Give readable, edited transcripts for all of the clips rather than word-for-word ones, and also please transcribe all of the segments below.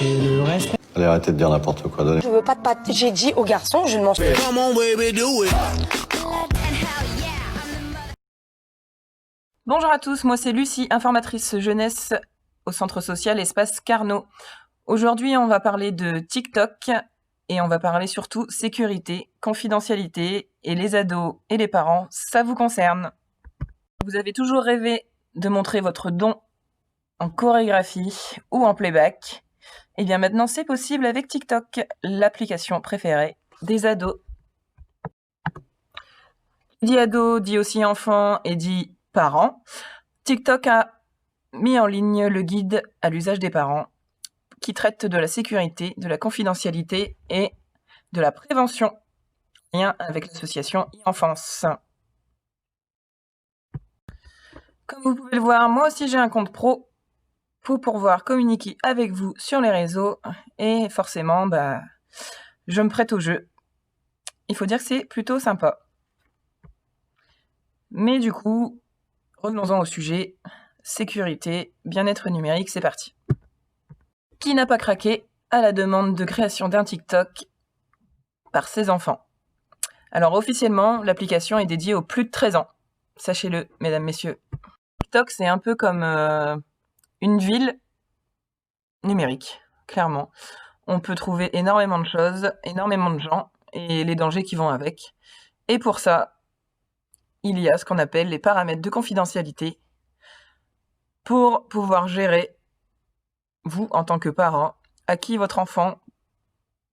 Et le respect. Allez, arrêtez de dire n'importe quoi. Donnez. Je veux pas de pâtes. J'ai dit aux garçons, je ne mange pas. Bonjour à tous, moi c'est Lucie, informatrice jeunesse au centre social Espace Carnot. Aujourd'hui, on va parler de TikTok et on va parler surtout sécurité, confidentialité et les ados et les parents, ça vous concerne. Vous avez toujours rêvé de montrer votre don en chorégraphie ou en playback. Et bien maintenant, c'est possible avec TikTok, l'application préférée des ados. Dit ado, dit aussi enfant et dit parents. TikTok a mis en ligne le guide à l'usage des parents qui traite de la sécurité, de la confidentialité et de la prévention, en lien avec l'association e-enfance. Comme vous pouvez le voir, moi aussi j'ai un compte pro pour pouvoir communiquer avec vous sur les réseaux et forcément, je me prête au jeu. Il faut dire que c'est plutôt sympa. Mais du coup, revenons-en au sujet, sécurité, bien-être numérique, c'est parti. Qui n'a pas craqué à la demande de création d'un TikTok par ses enfants? Alors officiellement, l'application est dédiée aux plus de 13 ans. Sachez-le, mesdames, messieurs. TikTok, c'est un peu comme une ville numérique, clairement. On peut trouver énormément de choses, énormément de gens et les dangers qui vont avec. Et pour ça, il y a ce qu'on appelle les paramètres de confidentialité pour pouvoir gérer, vous en tant que parent, à qui votre enfant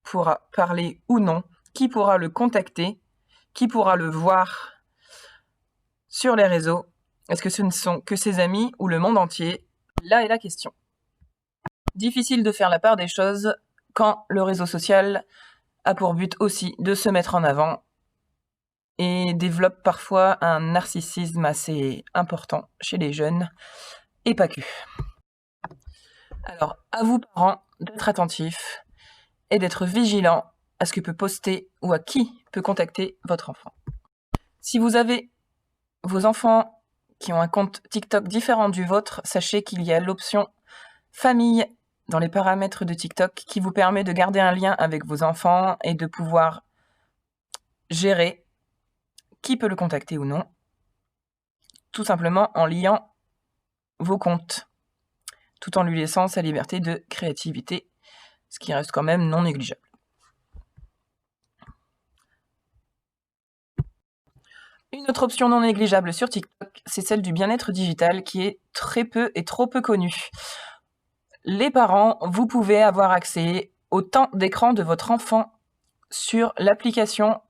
pourra parler ou non, qui pourra le contacter, qui pourra le voir sur les réseaux. Est-ce que ce ne sont que ses amis ou le monde entier? Là est la question. Difficile de faire la part des choses quand le réseau social a pour but aussi de se mettre en avant et développe parfois un narcissisme assez important chez les jeunes, et pas que. Alors, à vous parents d'être attentifs et d'être vigilants à ce que peut poster ou à qui peut contacter votre enfant. Si vous avez vos enfants qui ont un compte TikTok différent du vôtre, sachez qu'il y a l'option famille dans les paramètres de TikTok qui vous permet de garder un lien avec vos enfants et de pouvoir gérer qui peut le contacter ou non, tout simplement en liant vos comptes, tout en lui laissant sa liberté de créativité, ce qui reste quand même non négligeable. Une autre option non négligeable sur TikTok, c'est celle du bien-être digital qui est très peu et trop peu connue. Les parents, vous pouvez avoir accès au temps d'écran de votre enfant sur l'application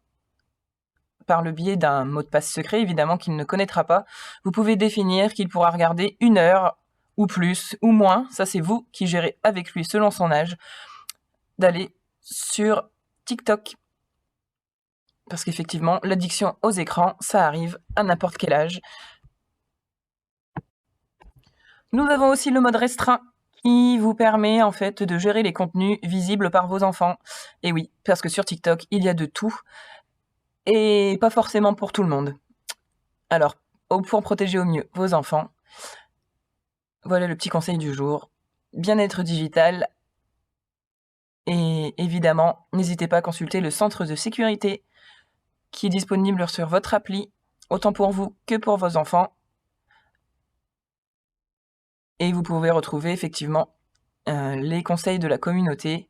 par le biais d'un mot de passe secret, évidemment, qu'il ne connaîtra pas. Vous pouvez définir qu'il pourra regarder 1 heure ou plus ou moins, ça c'est vous qui gérez avec lui selon son âge, d'aller sur TikTok. Parce qu'effectivement, l'addiction aux écrans, ça arrive à n'importe quel âge. Nous avons aussi le mode restreint qui vous permet en fait de gérer les contenus visibles par vos enfants. Et oui, parce que sur TikTok, il y a de tout et pas forcément pour tout le monde. Alors, pour protéger au mieux vos enfants, voilà le petit conseil du jour. Bien-être digital. Et évidemment, n'hésitez pas à consulter le centre de sécurité qui est disponible sur votre appli, autant pour vous que pour vos enfants. Et vous pouvez retrouver effectivement les conseils de la communauté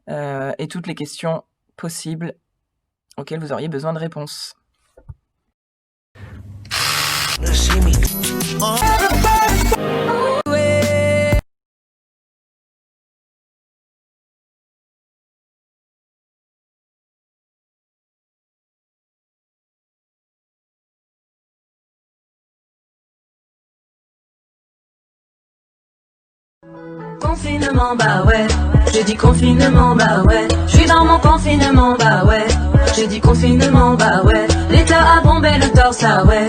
et toutes les questions possibles auxquelles vous auriez besoin de réponses. Confinement, bah ouais. J'ai dit confinement, bah ouais. J'suis dans mon confinement, bah ouais. J'ai dit confinement, bah ouais. L'État a bombé le torse, ah ouais.